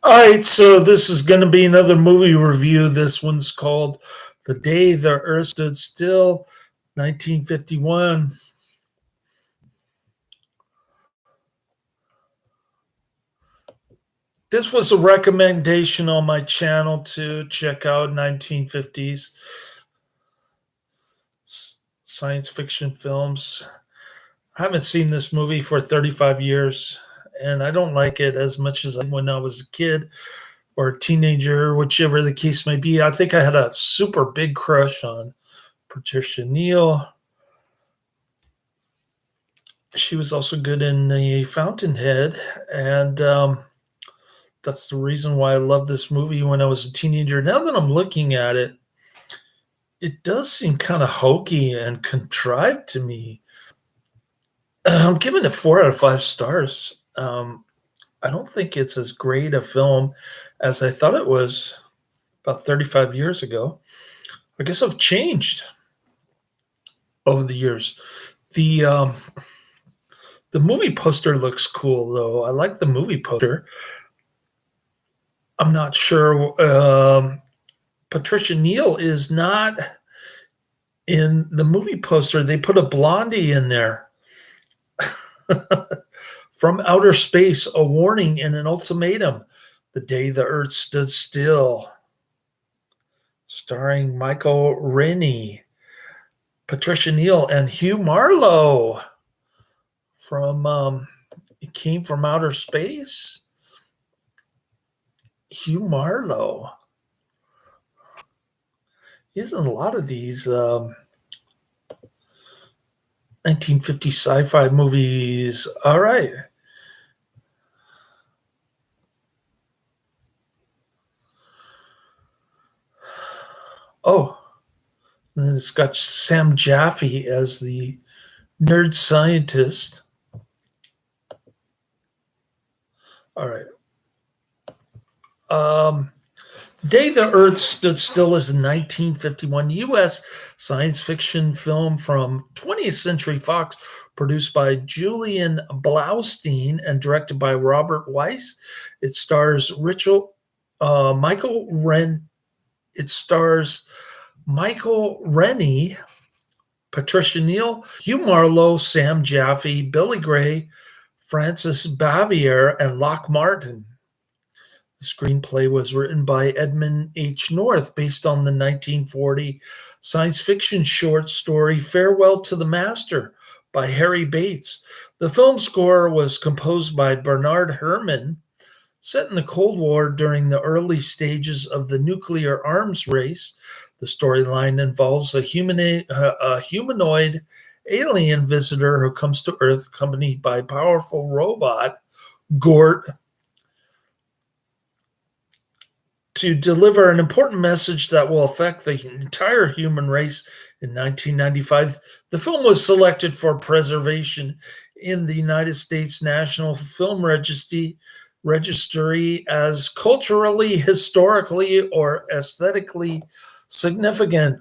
All right, so this is going to be another movie review. This one's called The Day the Earth Stood Still, 1951. This was a recommendation on my channel to check out 1950s science fiction films. I haven't seen this movie for 35 years, and I don't like it as much as when I was a kid or a teenager, whichever the case may be. I think I had a super big crush on Patricia Neal. She was also good in The Fountainhead, and that's the reason why I loved this movie when I was a teenager. Now that I'm looking at it, it does seem kind of hokey and contrived to me. I'm giving it 4 out of 5 stars. I don't think it's as great a film as I thought it was about 35 years ago. I guess I've changed over the years. The the movie poster looks cool, though. I like the movie poster. I'm not sure. Patricia Neal is not in the movie poster. They put a blondie in there. From outer space, a warning and an ultimatum. The Day the Earth Stood Still. Starring Michael Rennie, Patricia Neal, and Hugh Marlowe. It came from outer space. Hugh Marlowe. He's in a lot of these 1950 sci-fi movies. All right. Oh, and then it's got Sam Jaffe as the nerd scientist. All right. Day the Earth Stood Still is a 1951 U.S. science fiction film from 20th Century Fox, produced by Julian Blaustein and directed by Robert Weiss. It stars Michael Rennie, Patricia Neal, Hugh Marlowe, Sam Jaffe, Billy Gray, Francis Bavier, and Locke Martin. The screenplay was written by Edmund H. North, based on the 1940 science fiction short story Farewell to the Master by Harry Bates. The film score was composed by Bernard Herrmann. Set in the Cold War during the early stages of the nuclear arms race, the storyline involves a humanoid alien visitor who comes to Earth accompanied by a powerful robot, Gort, to deliver an important message that will affect the entire human race. In 1995, the film was selected for preservation in the United States National Film Registry as culturally, historically, or aesthetically significant.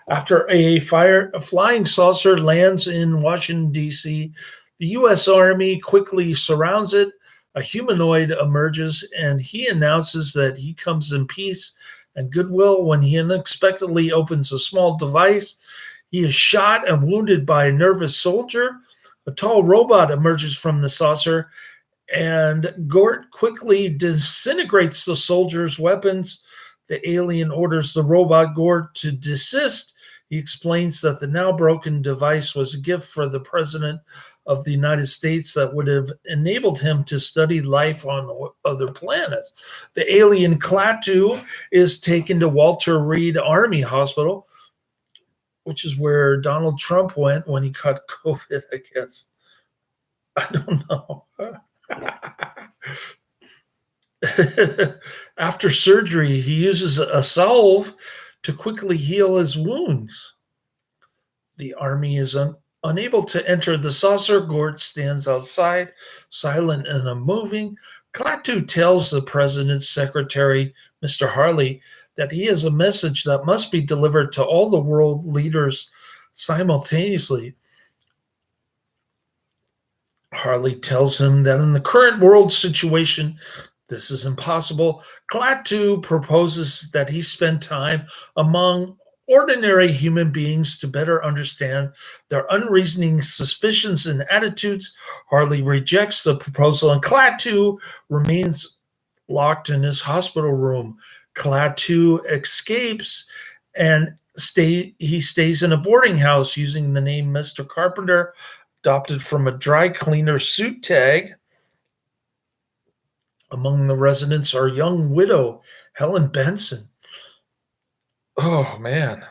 After a flying saucer lands in Washington, D.C., the U.S. Army quickly surrounds it. A humanoid emerges, and he announces that he comes in peace and goodwill. When he unexpectedly opens a small device, he is shot and wounded by a nervous soldier. A tall robot emerges from the saucer, and Gort quickly disintegrates the soldier's weapons. The alien orders the robot Gort to desist. He explains that the now broken device was a gift for the president of the United States that would have enabled him to study life on other planets. The alien Klaatu is taken to Walter Reed Army Hospital, which is where Donald Trump went when he caught COVID, I guess. I don't know. After surgery, he uses a salve to quickly heal his wounds. The army is unable to enter the saucer. Gort stands outside, silent and unmoving. Klaatu tells the president's secretary, Mr. Harley, that he has a message that must be delivered to all the world leaders simultaneously. Harley tells him that in the current world situation, This is impossible. Klaatu proposes that he spend time among ordinary human beings to better understand their unreasoning suspicions and attitudes. Harley rejects the proposal, and Klaatu remains locked in his hospital room. Klaatu escapes and he stays in a boarding house using the name Mr. Carpenter, adopted from a dry cleaner suit tag. Among the residents are young widow Helen Benson. Oh man,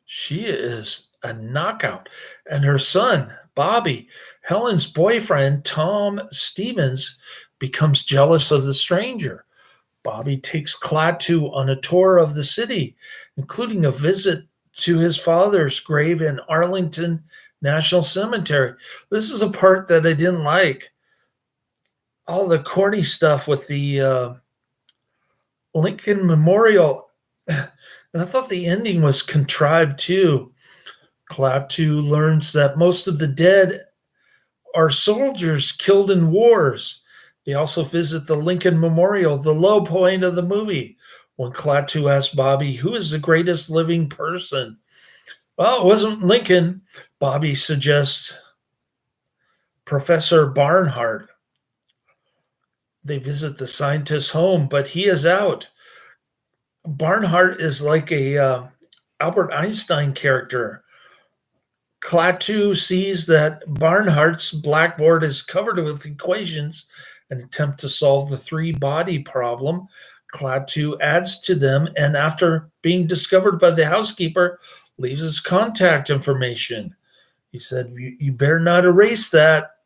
she is a knockout. And her son, Bobby, Helen's boyfriend, Tom Stevens, becomes jealous of the stranger. Bobby takes Klaatu on a tour of the city, including a visit to his father's grave in Arlington National Cemetery. This is a part that I didn't like. All the corny stuff with the Lincoln Memorial. And I thought the ending was contrived too. Klaatu learns that most of the dead are soldiers killed in wars. They also visit the Lincoln Memorial, the low point of the movie, when Klaatu asks Bobby, who is the greatest living person? Well, it wasn't Lincoln. Bobby suggests Professor Barnhart. They visit the scientist's home, but he is out. Barnhart is like a Albert Einstein character. Klaatu sees that Barnhart's blackboard is covered with equations and attempt to solve the three-body problem. Klaatu adds to them, and after being discovered by the housekeeper, leaves his contact information. He said, you better not erase that.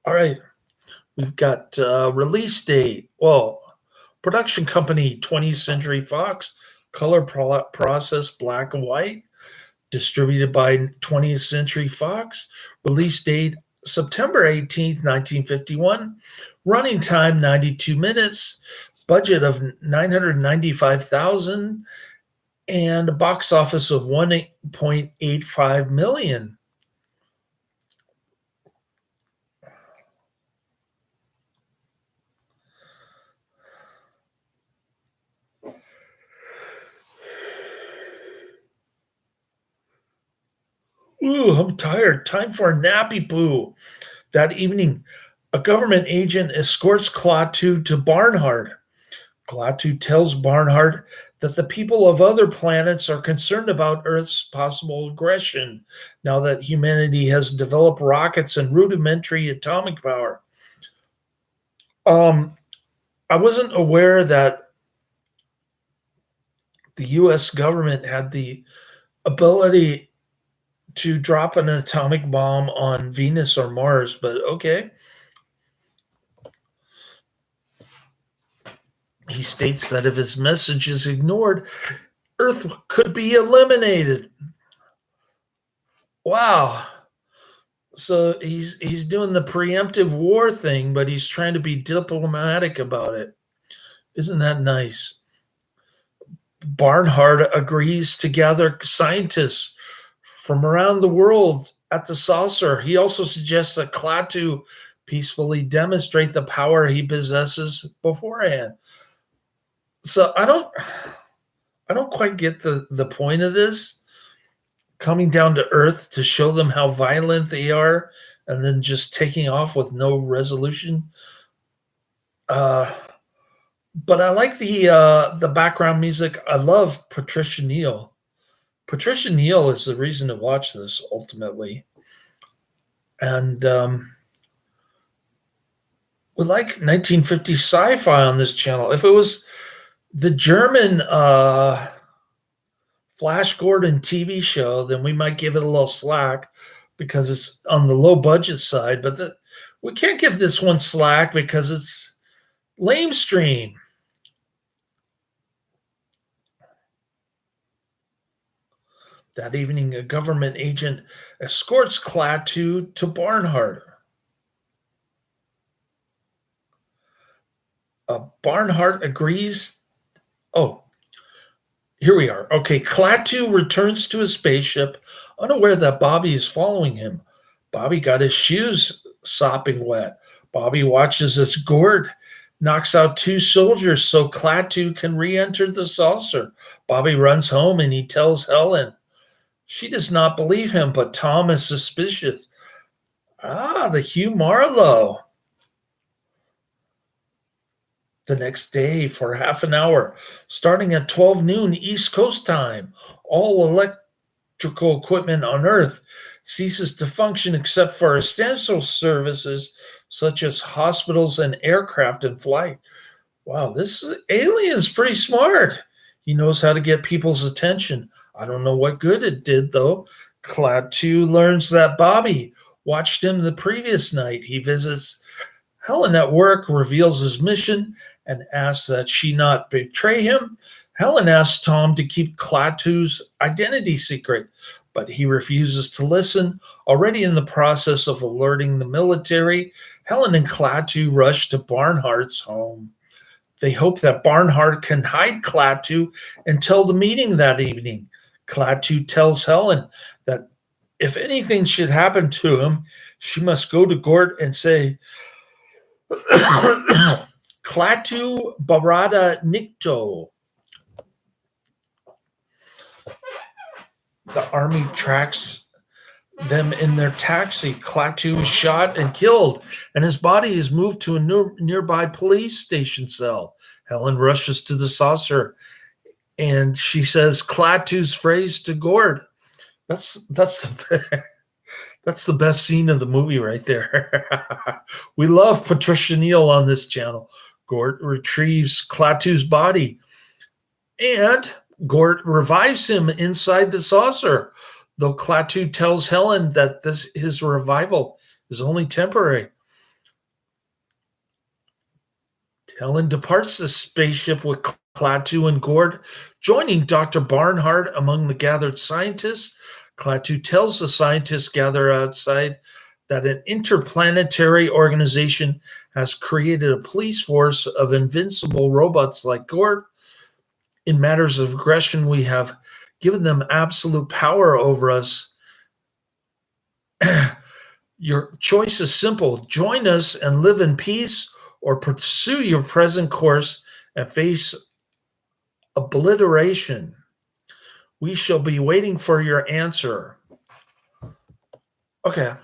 All right. We've got release date. Well, production company 20th Century Fox, color process black and white, distributed by 20th Century Fox. Release date September 18th, 1951. Running time 92 minutes. Budget of $995,000 and a box office of $1.85 million. Ooh, I'm tired. Time for a nappy poo. That evening, a government agent escorts Klaatu to Barnhart. Klaatu tells Barnhart that the people of other planets are concerned about Earth's possible aggression now that humanity has developed rockets and rudimentary atomic power. I wasn't aware that the US government had the ability to drop an atomic bomb on Venus or Mars, but okay. He states that if his message is ignored, Earth could be eliminated. Wow. So he's doing the preemptive war thing, but he's trying to be diplomatic about it. Isn't that nice? Barnhart agrees to gather scientists from around the world at the saucer. He also suggests that Klaatu peacefully demonstrate the power he possesses beforehand. So I don't quite get the point of this. Coming down to Earth to show them how violent they are, and then just taking off with no resolution. But I like the background music. I love Patricia Neal. Patricia Neal is the reason to watch this ultimately. And we like 1950s sci-fi on this channel. If it was the German Flash Gordon TV show, then we might give it a little slack because it's on the low budget side. But we can't give this one slack because it's lamestream. That evening, a government agent escorts Klaatu to Barnhart. Barnhart agrees. Oh, here we are. Okay, Klaatu returns to his spaceship, unaware that Bobby is following him. Bobby got his shoes sopping wet. Bobby watches as Gord knocks out two soldiers so Klaatu can re-enter the saucer. Bobby runs home and he tells Helen. She does not believe him, but Tom is suspicious. Ah, the Hugh Marlowe. The next day for half an hour, starting at 12 noon East Coast time, all electrical equipment on Earth ceases to function except for essential services such as hospitals and aircraft in flight. Wow, this alien's pretty smart. He knows how to get people's attention. I don't know what good it did, though. Klaatu learns that Bobby watched him the previous night. He visits Helen at work, reveals his mission, and asks that she not betray him. Helen asks Tom to keep Klaatu's identity secret, but he refuses to listen. Already in the process of alerting the military, Helen and Klaatu rush to Barnhart's home. They hope that Barnhart can hide Klaatu until the meeting that evening. Klaatu tells Helen that if anything should happen to him, she must go to Gort and say, Klaatu Barada Nikto. The army tracks them in their taxi. Klaatu is shot and killed, and his body is moved to a nearby police station cell. Helen rushes to the saucer, and she says Klaatu's phrase to Gord. That's the best scene of the movie right there. We love Patricia Neal on this channel. Gort retrieves Klaatu's body, and Gort revives him inside the saucer, though Klaatu tells Helen that his revival is only temporary. Helen departs the spaceship with Klaatu and Gort, joining Dr. Barnhart among the gathered scientists. Klaatu tells the scientists gathered outside that an interplanetary organization has created a police force of invincible robots like Gort. In matters of aggression, we have given them absolute power over us. Your choice is simple. Join us and live in peace, or pursue your present course and face obliteration. We shall be waiting for your answer. Okay.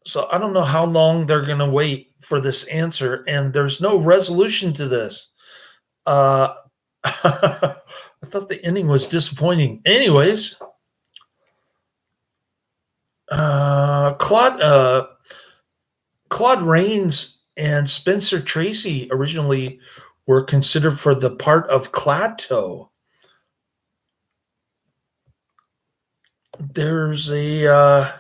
So I don't know how long they're going to wait for this answer, and there's no resolution to this. I thought the ending was disappointing. Anyways, Claude Rains and Spencer Tracy originally were considered for the part of Klaatu. There's a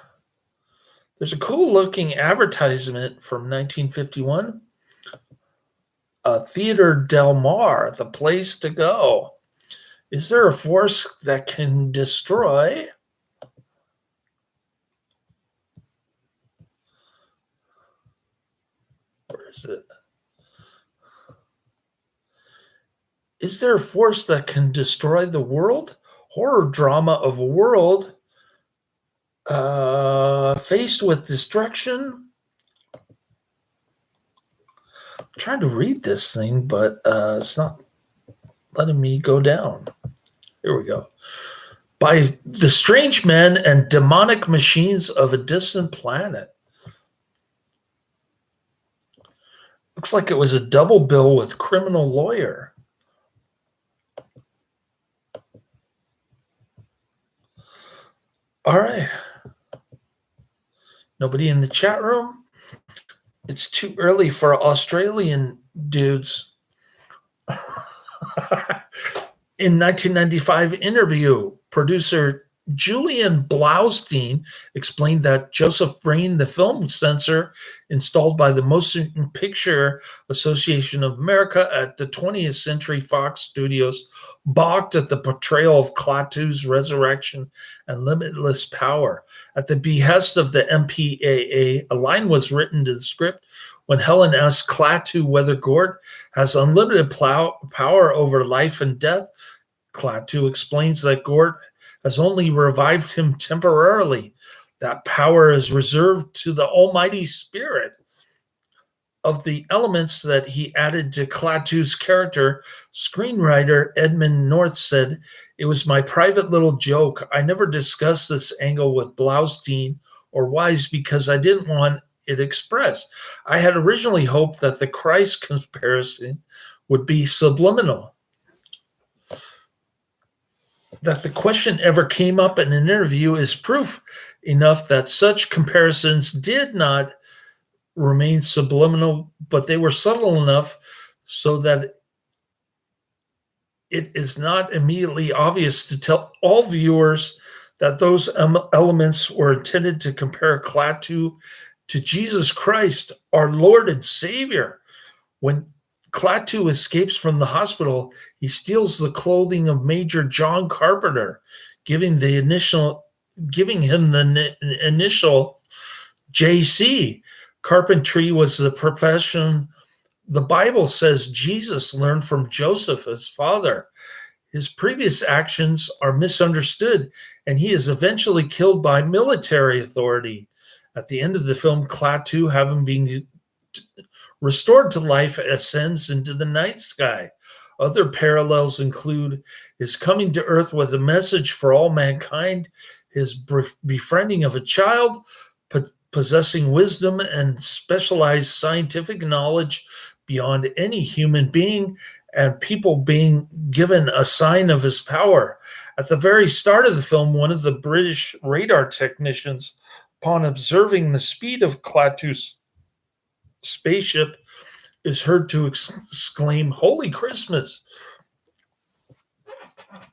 cool looking advertisement from 1951. Theater Del Mar, the place to go. Is there a force that can destroy? Where is it? Is there a force that can destroy the world? Horror drama of a world faced with destruction. I'm trying to read this thing, but it's not letting me go down. Here we go. By the strange men and demonic machines of a distant planet. Looks like it was a double bill with Criminal Lawyer. All right. Nobody in the chat room? It's too early for Australian dudes. In 1995 interview, producer Julian Blaustein explained that Joseph Breen, the film censor installed by the Motion Picture Association of America at the 20th Century Fox Studios, balked at the portrayal of Klaatu's resurrection and limitless power. At the behest of the MPAA, a line was written to the script when Helen asks Klaatu whether Gort has unlimited power over life and death. Klaatu explains that Gort has only revived him temporarily. That power is reserved to the Almighty Spirit. of the elements that he added to Klaatu's character, screenwriter Edmund North said, "It was my private little joke. I never discussed this angle with Blaustein or Wise because I didn't want it expressed. I had originally hoped that the Christ comparison would be subliminal. That the question ever came up in an interview is proof enough that such comparisons did not remain subliminal, but they were subtle enough so that it is not immediately obvious to tell all viewers that those elements were intended to compare Klaatu to Jesus Christ, our Lord and Savior. When Klaatu escapes from the hospital, he steals the clothing of Major John Carpenter, giving him the initial JC. Carpentry was the profession the Bible says Jesus learned from Joseph, his father. His previous actions are misunderstood, and he is eventually killed by military authority. At the end of the film, Klaatu, having been restored to life, ascends into the night sky. Other parallels include his coming to Earth with a message for all mankind, his befriending of a child, possessing wisdom and specialized scientific knowledge beyond any human being, and people being given a sign of his power. At the very start of the film, one of the British radar technicians, upon observing the speed of Klaatu's spaceship, is heard to exclaim, "Holy Christmas!"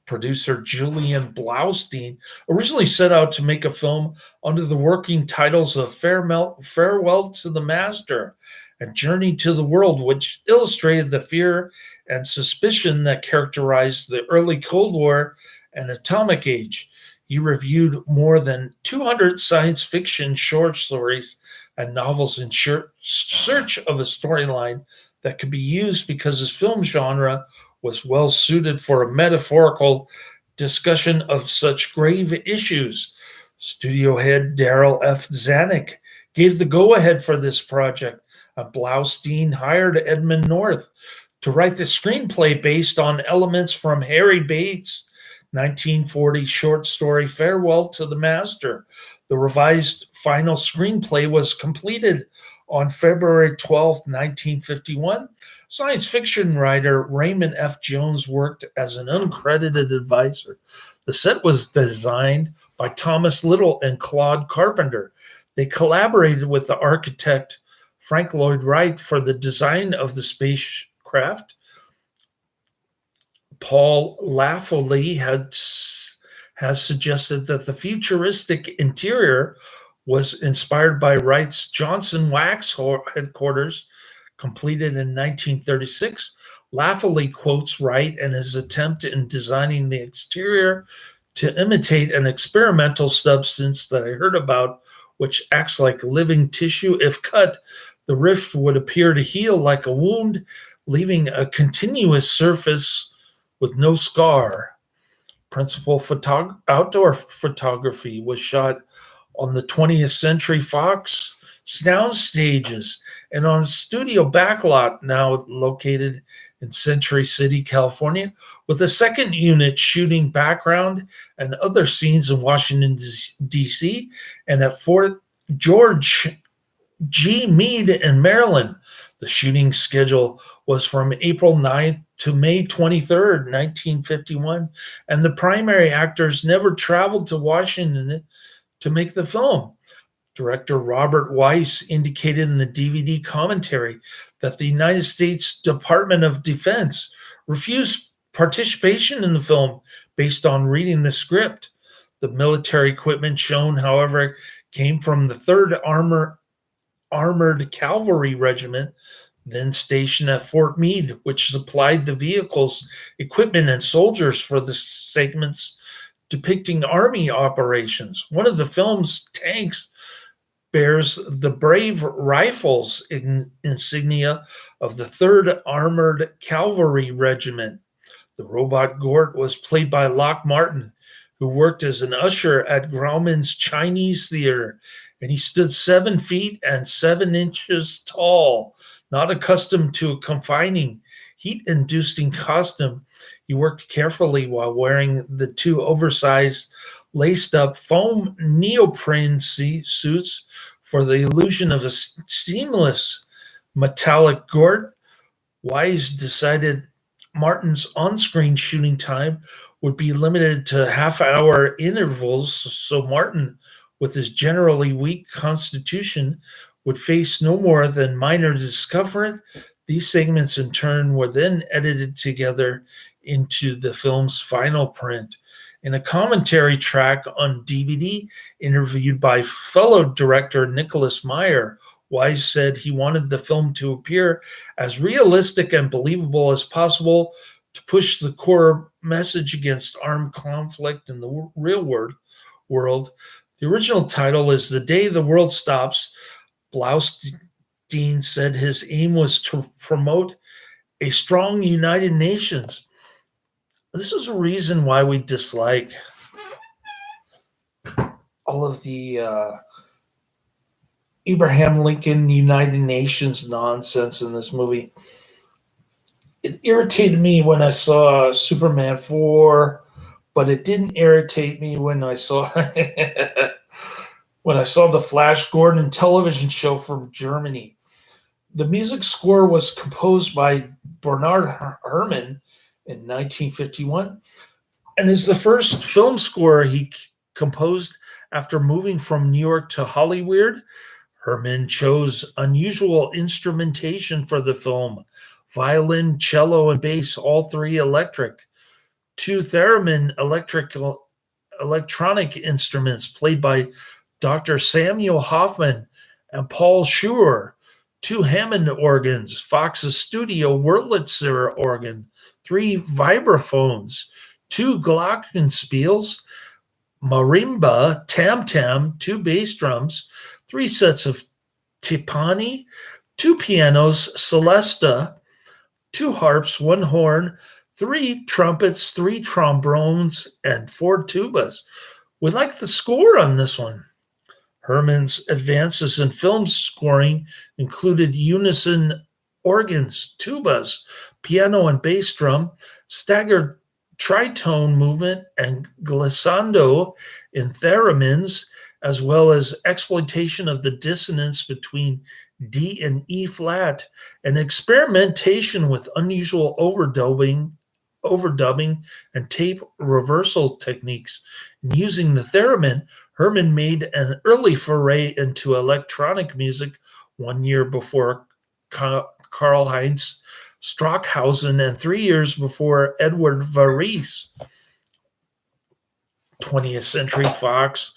Producer Julian Blaustein originally set out to make a film under the working titles of Farewell to the Master and Journey to the World, which illustrated the fear and suspicion that characterized the early Cold War and atomic age. He reviewed more than 200 science fiction short stories and novels in search of a storyline that could be used because his film genre was well suited for a metaphorical discussion of such grave issues. Studio head Daryl F. Zanuck gave the go-ahead for this project, and Blaustein hired Edmund North to write the screenplay based on elements from Harry Bates' 1940 short story Farewell to the Master. The revised final screenplay was completed on February 12, 1951. Science fiction writer Raymond F. Jones worked as an uncredited advisor. The set was designed by Thomas Little and Claude Carpenter. They collaborated with the architect Frank Lloyd Wright for the design of the spacecraft. Paul Laffoley has suggested that the futuristic interior was inspired by Wright's Johnson Wax headquarters, completed in 1936. Laffoley quotes Wright and his attempt in designing the exterior to imitate an experimental substance that I heard about, which acts like living tissue. If cut, the rift would appear to heal like a wound, leaving a continuous surface with no scar. Principal outdoor photography was shot on the 20th Century Fox sound stages and on a studio backlot now located in Century City, California, with a second unit shooting background and other scenes in Washington, D.C., and at Fort George G. Meade in Maryland. The shooting schedule was from April 9th to May 23rd, 1951, and the primary actors never traveled to Washington to make the film. Director Robert Weiss indicated in the DVD commentary that the United States Department of Defense refused participation in the film based on reading the script. The military equipment shown, however, came from the 3rd Armored Cavalry Regiment, then stationed at Fort Meade, which supplied the vehicles, equipment, and soldiers for the segments depicting Army operations. One of the film's tanks bears the Brave Rifles insignia of the 3rd Armored Cavalry Regiment. The robot Gort was played by Locke Martin, who worked as an usher at Grauman's Chinese Theater, and he stood 7 feet and 7 inches tall. Not accustomed to a confining, heat-inducing costume, he worked carefully while wearing the two oversized, laced-up foam neoprene suits for the illusion of a seamless metallic gort. Wise decided Martin's on-screen shooting time would be limited to half-hour intervals, so Martin, with his generally weak constitution, would face no more than minor discomfort. These segments, in turn, were then edited together into the film's final print. In a commentary track on DVD, interviewed by fellow director Nicholas Meyer, Wise said he wanted the film to appear as realistic and believable as possible to push the core message against armed conflict in the real world. The original title is The Day the World Stops. Blaustein said his aim was to promote a strong United Nations. This is a reason why we dislike all of the Abraham Lincoln United Nations nonsense in this movie. It irritated me when I saw Superman 4, but it didn't irritate me when I saw when I saw the Flash Gordon television show from Germany. The music score was composed by Bernard Herrmann in 1951 and is the first film score he composed after moving from New York to Hollywood. Herrmann chose unusual instrumentation for the film: violin, cello, and bass, all three electric. Two theremin electronic instruments played by Dr. Samuel Hoffman and Paul Schur. Two Hammond organs, Fox's Studio Wurlitzer organ, three vibraphones, two glockenspiels, marimba, tam-tam, two bass drums, three sets of timpani, two pianos, celesta, two harps, one horn, three trumpets, three trombones, and four tubas. We like the score on this one. Herrmann's advances in film scoring included unison organs, tubas, piano and bass drum, staggered tritone movement, and glissando in theremins, as well as exploitation of the dissonance between D and E flat, and experimentation with unusual overdubbing and tape reversal techniques. In using the theremin, Herrmann made an early foray into electronic music 1 year before Karl-Heinz Stockhausen and 3 years before Edward Varese. 20th Century Fox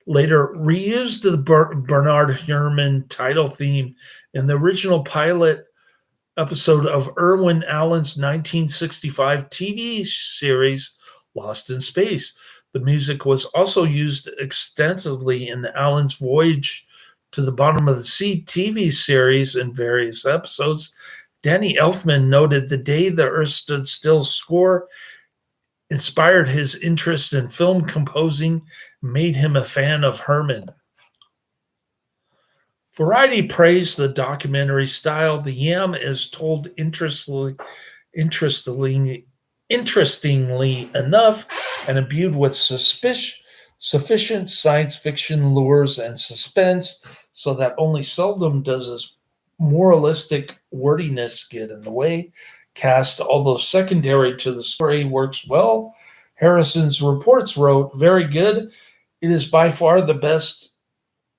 later reused the Bernard Herrmann title theme in the original pilot episode of Irwin Allen's 1965 TV series Lost in Space. The music was also used extensively in Allen's Voyage to the Bottom of the Sea TV series in various episodes. Danny Elfman noted The Day the Earth Stood Still score inspired his interest in film composing, made him a fan of Herrmann. Variety praised the documentary style. The Yam is told interestingly enough and imbued with sufficient science fiction lures and suspense, so that only seldom does its moralistic wordiness get in the way. Cast, although secondary to the story, works well. Harrison's reports wrote, "Very good. It is by far the best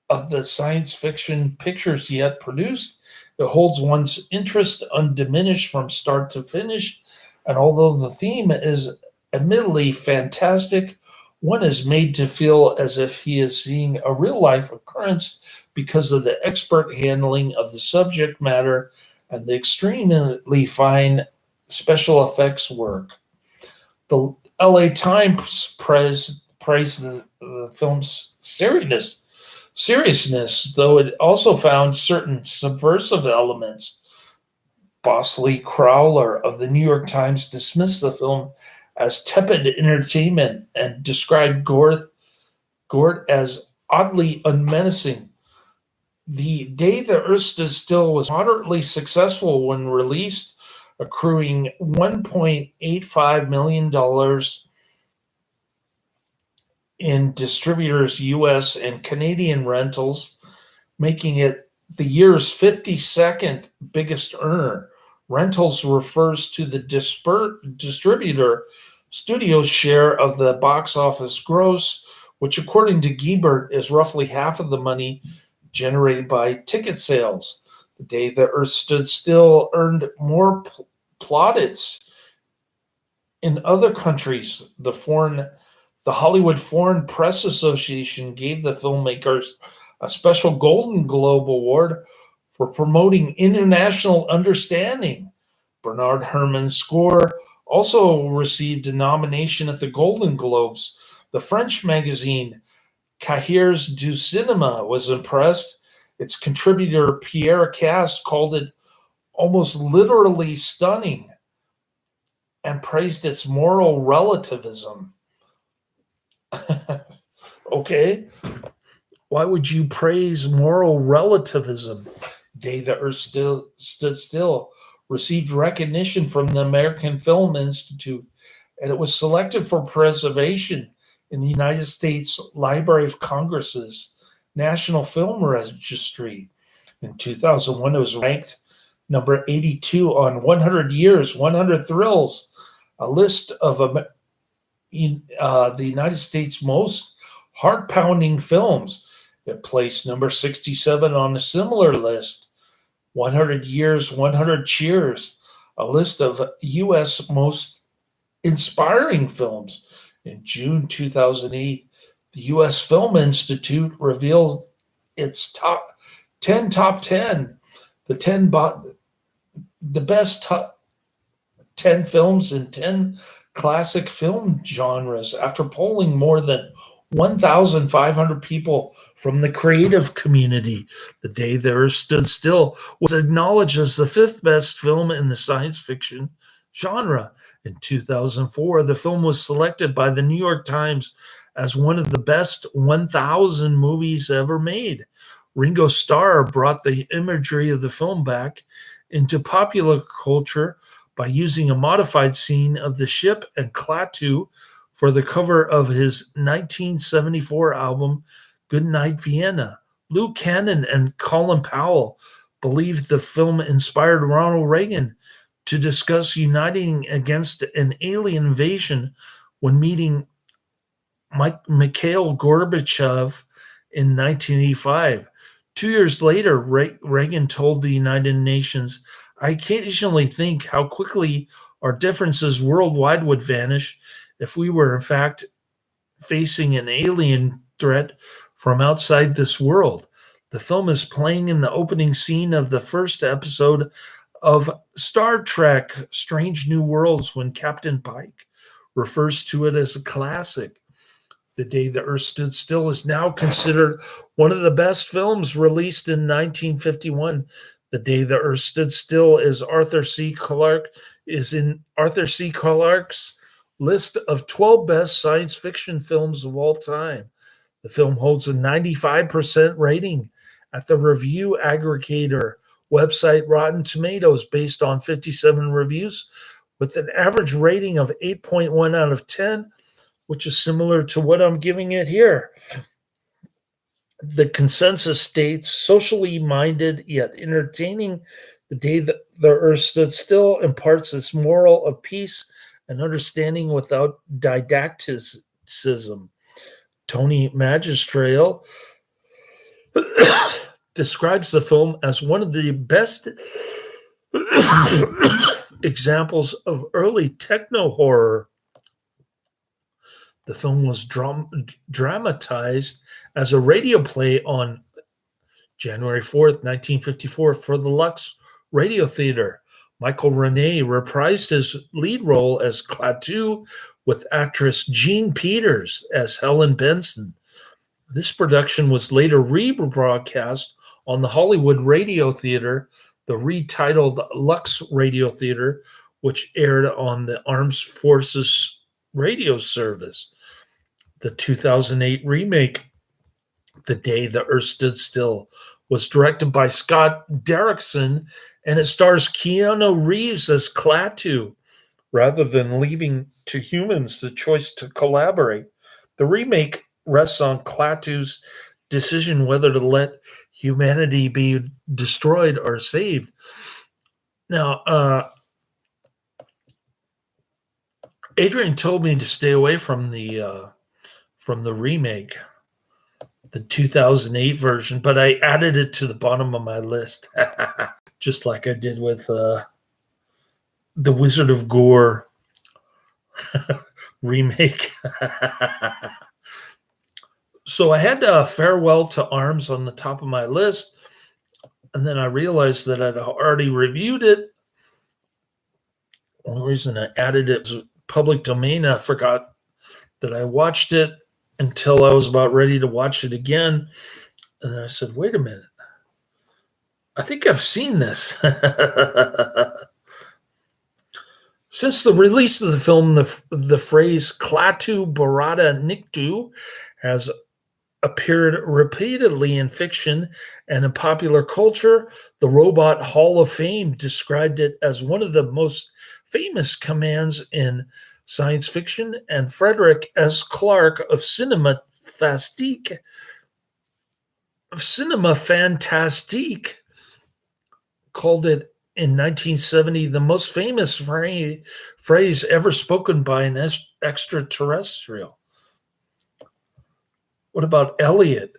of the science fiction pictures yet produced. It holds one's interest undiminished from start to finish, and although the theme is admittedly fantastic, one is made to feel as if he is seeing a real-life occurrence because of the expert handling of the subject matter and the extremely fine special effects work." The LA Times praised the film's seriousness, though it also found certain subversive elements. Bosley Crowler of the New York Times dismissed the film as tepid entertainment and described Gort as oddly unmenacing. The Day the Earth Stood Still was moderately successful when released, accruing $1.85 million in distributors' US and Canadian rentals, making it the year's 52nd biggest earner. Rentals refers to the distributor studio's share of the box office gross, which, according to Gebert, is roughly half of the money generated by ticket sales. The Day the Earth Stood Still earned more plaudits in other countries. The Hollywood Foreign Press Association gave the filmmakers a special Golden Globe Award for promoting international understanding. Bernard Herrmann's score also received a nomination at the Golden Globes. The French magazine Cahiers du Cinéma was impressed. Its contributor Pierre Casse called it almost literally stunning and praised its moral relativism. Okay. Why would you praise moral relativism? Day the Earth Stood Still received recognition from the American Film Institute, and it was selected for preservation in the United States Library of Congress's National Film Registry. In 2001, it was ranked number 82 on 100 Years, 100 Thrills, a list of the United States most heart-pounding films. It placed number 67 on a similar list, 100 Years, 100 Cheers, a list of U.S. most inspiring films. In June 2008, the U.S. Film Institute revealed its top 10, the best top 10 films in 10 classic film genres after polling more than 1,500 people from the creative community. The Day the Earth Stood Still was acknowledged as the fifth best film in the science fiction genre. In 2004, the film was selected by the New York Times as one of the best 1,000 movies ever made. Ringo Starr brought the imagery of the film back into popular culture by using a modified scene of the ship and Klaatu for the cover of his 1974 album, Goodnight Vienna. Lou Cannon and Colin Powell believed the film inspired Ronald Reagan to discuss uniting against an alien invasion when meeting Mikhail Gorbachev in 1985. 2 years later, Reagan told the United Nations, "I occasionally think how quickly our differences worldwide would vanish if we were in fact facing an alien threat from outside this world." The film is playing in the opening scene of the first episode of Star Trek Strange New Worlds when Captain Pike refers to it as a classic. The Day the Earth Stood Still is now considered one of the best films released in 1951. The Day the Earth Stood Still is in Arthur C. Clarke's list of 12 best science fiction films of all time. The film holds a 95% rating at the review aggregator website Rotten Tomatoes based on 57 reviews, with an average rating of 8.1 out of 10, which is similar to what I'm giving it here. The consensus states, socially minded yet entertaining, The Day the Earth Stood Still imparts its moral of peace and understanding without didacticism. Tony Magistrale describes the film as one of the best examples of early techno horror. The film was dramatized as a radio play on January 4th, 1954, for the Lux Radio Theater. Michael Rene reprised his lead role as Klaatu with actress Jean Peters as Helen Benson. This production was later rebroadcast on the Hollywood Radio Theater, the retitled Lux Radio Theater, which aired on the Armed Forces radio service. The 2008 remake, The Day the Earth Stood Still, was directed by Scott Derrickson, and it stars Keanu Reeves as Klaatu, rather than leaving to humans the choice to collaborate. The remake rests on Klaatu's decision whether to let humanity be destroyed or saved. Now, Adrian told me to stay away from the remake, the 2008 version, but I added it to the bottom of my list, just like I did with the Wizard of Gore remake. So I had Farewell to Arms on the top of my list, and then I realized that I'd already reviewed it. One reason I added it was public domain. I forgot that I watched it until I was about ready to watch it again. And then I said, wait a minute. I think I've seen this. Since the release of the film, the phrase Klaatu Barada Nikto has appeared repeatedly in fiction and in popular culture. The Robot Hall of Fame described it as one of the most famous commands in science fiction, and Frederick S. Clark of Cinema Fantastique called it in 1970 the most famous phrase ever spoken by an extraterrestrial. What about Elliot?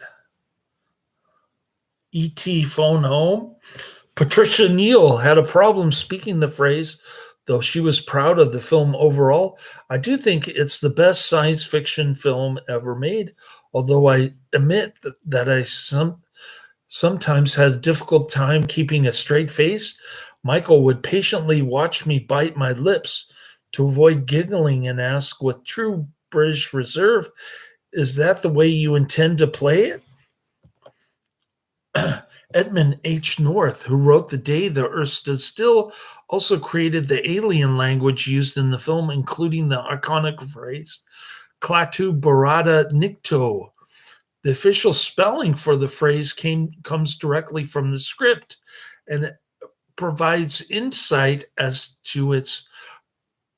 E.T. phone home? Patricia Neal had a problem speaking the phrase, though she was proud of the film overall. I do think it's the best science fiction film ever made, although I admit that I sometimes had a difficult time keeping a straight face. Michael would patiently watch me bite my lips to avoid giggling and ask with true British reserve, is that the way you intend to play it? Edmund H. North, who wrote The Day the Earth Stood Still, also created the alien language used in the film, including the iconic phrase, Klaatu Barada Nikto. The official spelling for the phrase comes directly from the script, and it provides insight as to its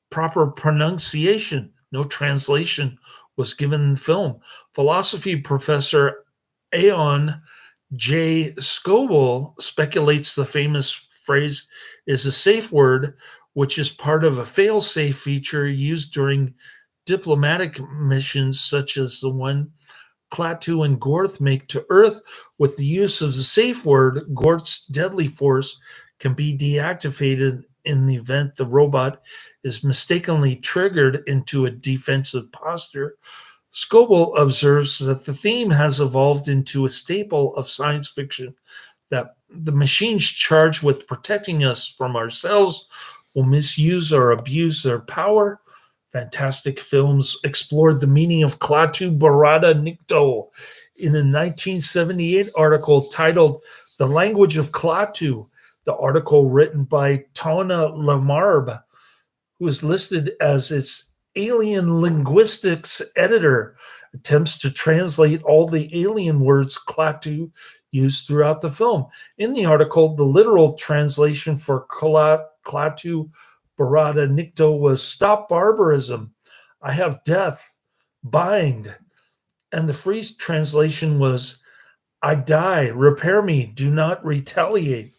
proper pronunciation. No translation was given in the film. Philosophy professor Aon J. Scoble speculates the famous phrase is a safe word, which is part of a fail-safe feature used during diplomatic missions such as the one Klaatu and Gorth make to Earth. With the use of the safe word, Gorth's deadly force can be deactivated in the event the robot is mistakenly triggered into a defensive posture. Scoble observes that the theme has evolved into a staple of science fiction, that the machines charged with protecting us from ourselves will misuse or abuse their power. Fantastic Films explored the meaning of Klaatu Barada Nikto in a 1978 article titled The Language of Klaatu. The article, written by Tona Lamarbe, who is listed as its alien linguistics editor, attempts to translate all the alien words Klaatu used throughout the film. In the article, the literal translation for Klaatu Barada Nikto was stop barbarism, I have death, bind. And the free translation was I die, repair me, do not retaliate.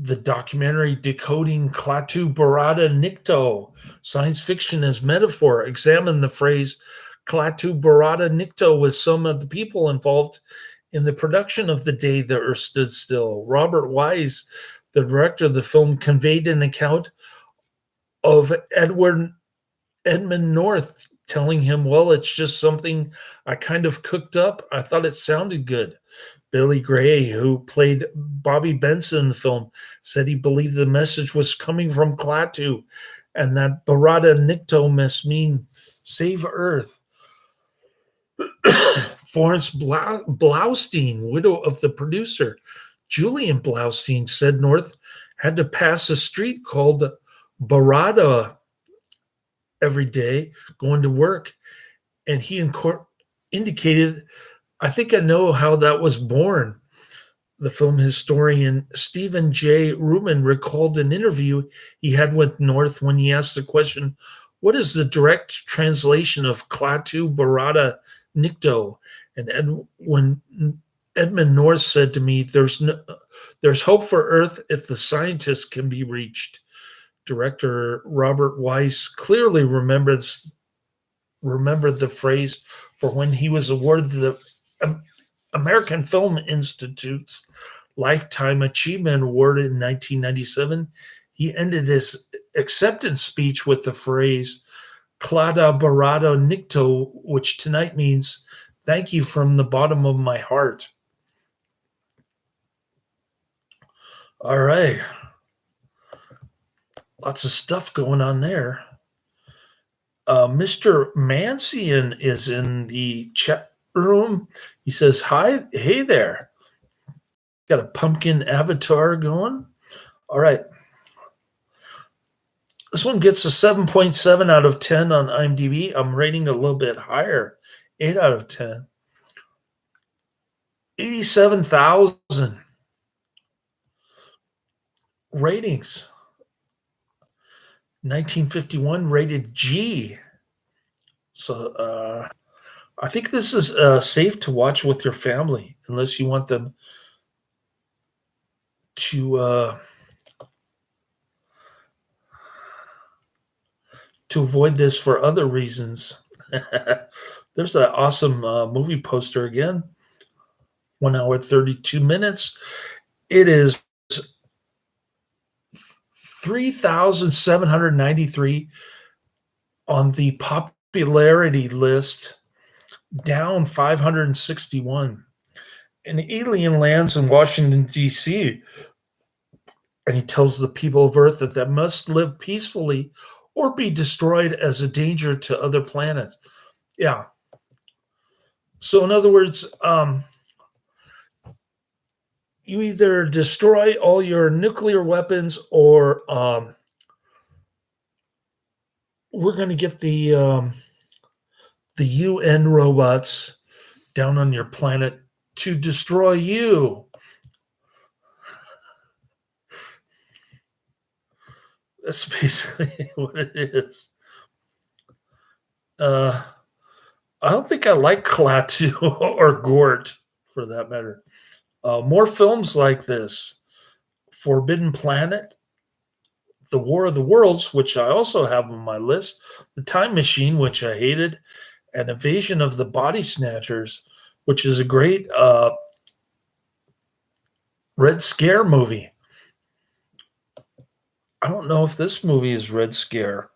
The documentary Decoding Klaatu Barada Nikto, Science Fiction as Metaphor, examined the phrase Klaatu Barada Nikto with some of the people involved in the production of The Day the Earth Stood Still. Robert Wise, the director of the film, conveyed an account of Edmund North telling him, well, it's just something I kind of cooked up. I thought it sounded good. Billy Gray, who played Bobby Benson in the film, said he believed the message was coming from Klaatu and that Barada Nikto must mean save Earth. Florence Blaustein, widow of the producer, Julian Blaustein, said North had to pass a street called Barada every day going to work, and he indicated I think I know how that was born. The film historian Stephen J. Rubin recalled an interview he had with North when he asked the question, "What is the direct translation of Klaatu Barada Nikto?" And when Edmund North said to me, "There's hope for Earth if the scientists can be reached." Director Robert Weiss clearly remembered the phrase for when he was awarded the American Film Institute's Lifetime Achievement Award in 1997. He ended his acceptance speech with the phrase "Klada Barado Nikto," which tonight means "thank you from the bottom of my heart." All right, lots of stuff going on there. Mr. Mancian is in the chat room. He says, "Hi, hey there." Got a pumpkin avatar going. All right. This one gets a 7.7 out of 10 on IMDb. I'm rating a little bit higher, 8 out of 10. 87,000 ratings. 1951 rated G. So I think this is safe to watch with your family, unless you want them to avoid this for other reasons. There's that awesome movie poster again. 1 hour, 32 minutes. It is 3,793 on the popularity list, down 561. An alien lands in Washington, D.C., and he tells the people of Earth that they must live peacefully or be destroyed as a danger to other planets. Yeah. So, in other words, you either destroy all your nuclear weapons, or we're going to get the UN robots down on your planet to destroy you. That's basically what it is. I don't think I like Klaatu or Gort, for that matter. More films like this: Forbidden Planet, The War of the Worlds, which I also have on my list, The Time Machine, which I hated, and Invasion of the Body Snatchers, which is a great Red Scare movie. I don't know if this movie is Red Scare.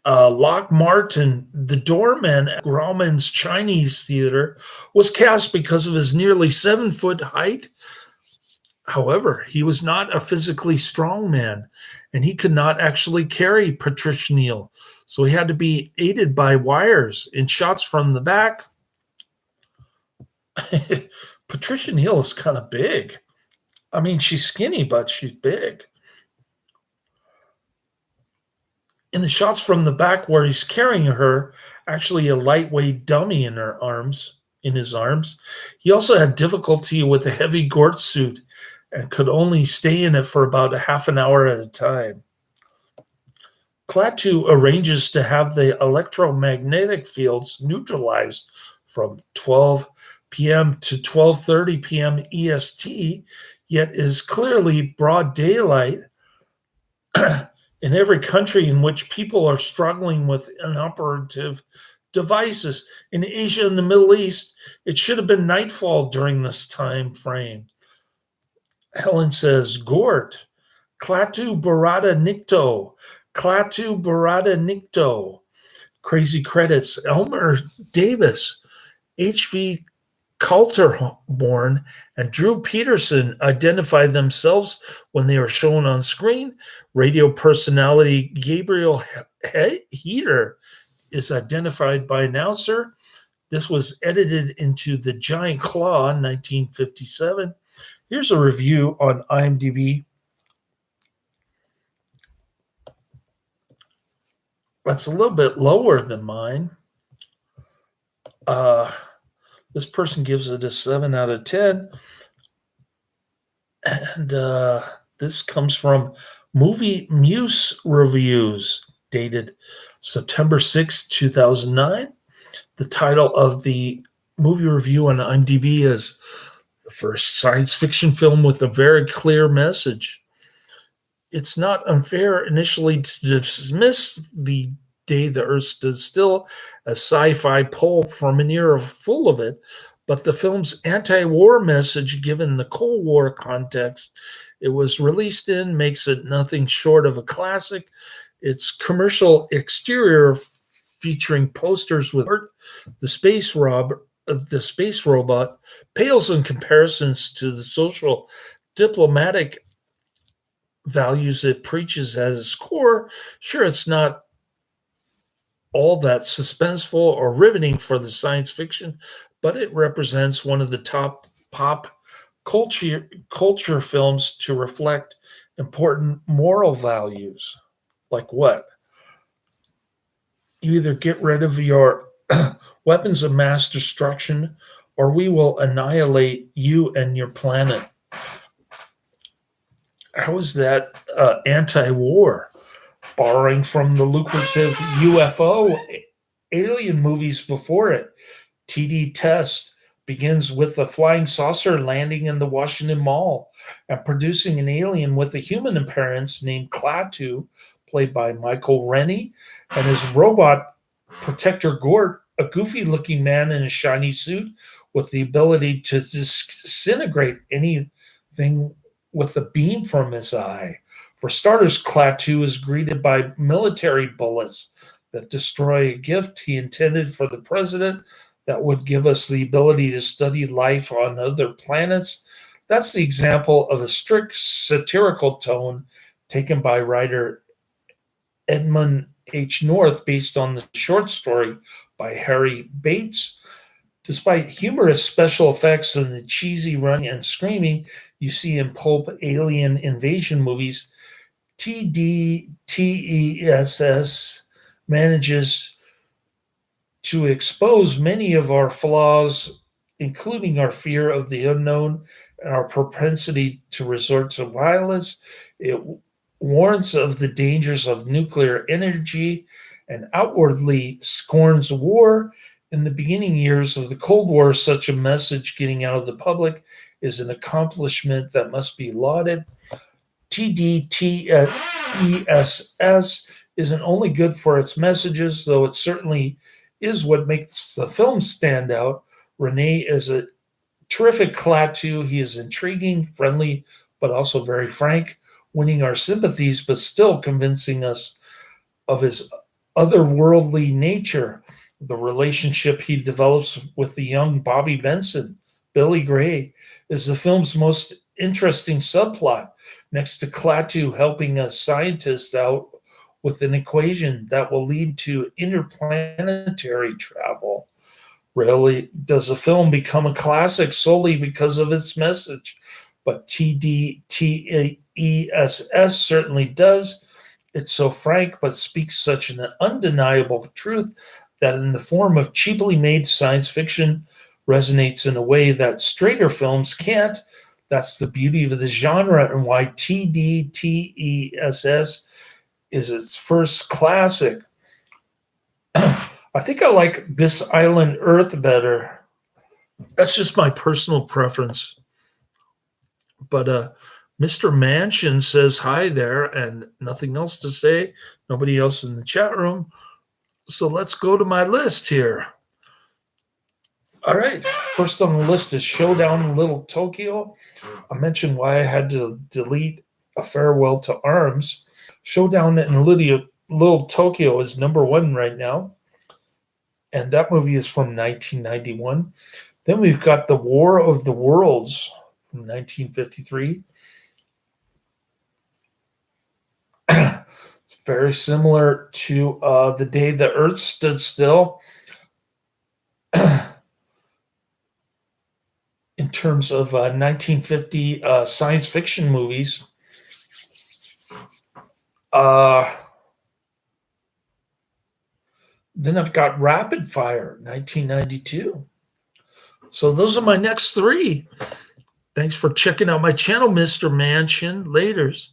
Lock Martin, the doorman at Grauman's Chinese Theater, was cast because of his nearly 7-foot height. However, he was not a physically strong man, and he could not actually carry Patricia Neal, so he had to be aided by wires in shots from the back. Patricia Neal is kind of big. I mean, she's skinny, but she's big. In the shots from the back where he's carrying her, actually a lightweight dummy in his arms. He also had difficulty with a heavy Gort suit and could only stay in it for about a half an hour at a time. Klaatu arranges to have the electromagnetic fields neutralized from 12 p.m. to 12:30 p.m. EST, yet is clearly broad daylight in every country in which people are struggling with inoperative devices. In Asia and the Middle East, it should have been nightfall during this time frame. Helen says, Gort, Klaatu Barada Nikto, Klaatu Barada Nikto. Crazy credits. Elmer Davis, H.V. Coulterborn, and Drew Peterson identified themselves when they were shown on screen. Radio personality Gabriel Heater is identified by announcer. This was edited into The Giant Claw in 1957. Here's a review on IMDb. That's a little bit lower than mine. This person gives it a 7 out of 10. And this comes from Movie Muse Reviews, dated September 2009. The title of the movie review on IMDb is "The First Science Fiction Film with a Very Clear Message." It's not unfair initially to dismiss The Day the Earth Stood Still as sci-fi pulp from an era full of it, but the film's anti-war message, given the Cold War context it was released in, makes it nothing short of a classic. Its commercial exterior, featuring posters with the space robot, pales in comparisons to the social diplomatic values it preaches at its core. Sure, it's not all that suspenseful or riveting for the science fiction, but it represents one of the top pop culture films to reflect important moral values. Like what? You either get rid of your weapons of mass destruction, or we will annihilate you and your planet. How is that anti-war? Borrowing from the lucrative UFO alien movies before it. TD Test begins with a flying saucer landing in the Washington Mall and producing an alien with a human appearance named Klaatu, played by Michael Rennie, and his robot protector Gort, a goofy-looking man in a shiny suit with the ability to disintegrate anything with a beam from his eye. For starters, Klaatu is greeted by military bullets that destroy a gift he intended for the president that would give us the ability to study life on other planets. That's the example of a strict satirical tone taken by writer Edmund H. North based on the short story by Harry Bates. Despite humorous special effects and the cheesy running and screaming you see in pulp alien invasion movies, TDTESS manages to expose many of our flaws, including our fear of the unknown and our propensity to resort to violence. It warns of the dangers of nuclear energy and outwardly scorns war. In the beginning years of the Cold War, such a message getting out of the public is an accomplishment that must be lauded. TDTESS isn't only good for its messages, though it certainly is what makes the film stand out. Renee is a terrific Klaatu. He is intriguing, friendly, but also very frank, winning our sympathies, but still convincing us of his otherworldly nature. The relationship he develops with the young Bobby Benson, Billy Gray, is the film's most interesting subplot, next to Klaatu helping a scientist out with an equation that will lead to interplanetary travel. Rarely does a film become a classic solely because of its message, but TDTESS certainly does. It's so frank, but speaks such an undeniable truth that in the form of cheaply made science fiction resonates in a way that straighter films can't. That's the beauty of the genre and why TDTESS is its first classic. I think I like This Island Earth better. That's just my personal preference. But Mr. Mansion says hi there and nothing else to say. Nobody else in the chat room. So let's go to my list here. All right. First on the list is Showdown in Little Tokyo. I mentioned why I had to delete A Farewell to Arms. Showdown in Little Tokyo is number one right now. And that movie is from 1991. Then we've got The War of the Worlds from 1953. It's very similar to The Day the Earth Stood Still in terms of 1950 science fiction movies. Then I've got Rapid Fire, 1992. So those are my next three. Thanks for checking out my channel, Mr. Mansion. Laters.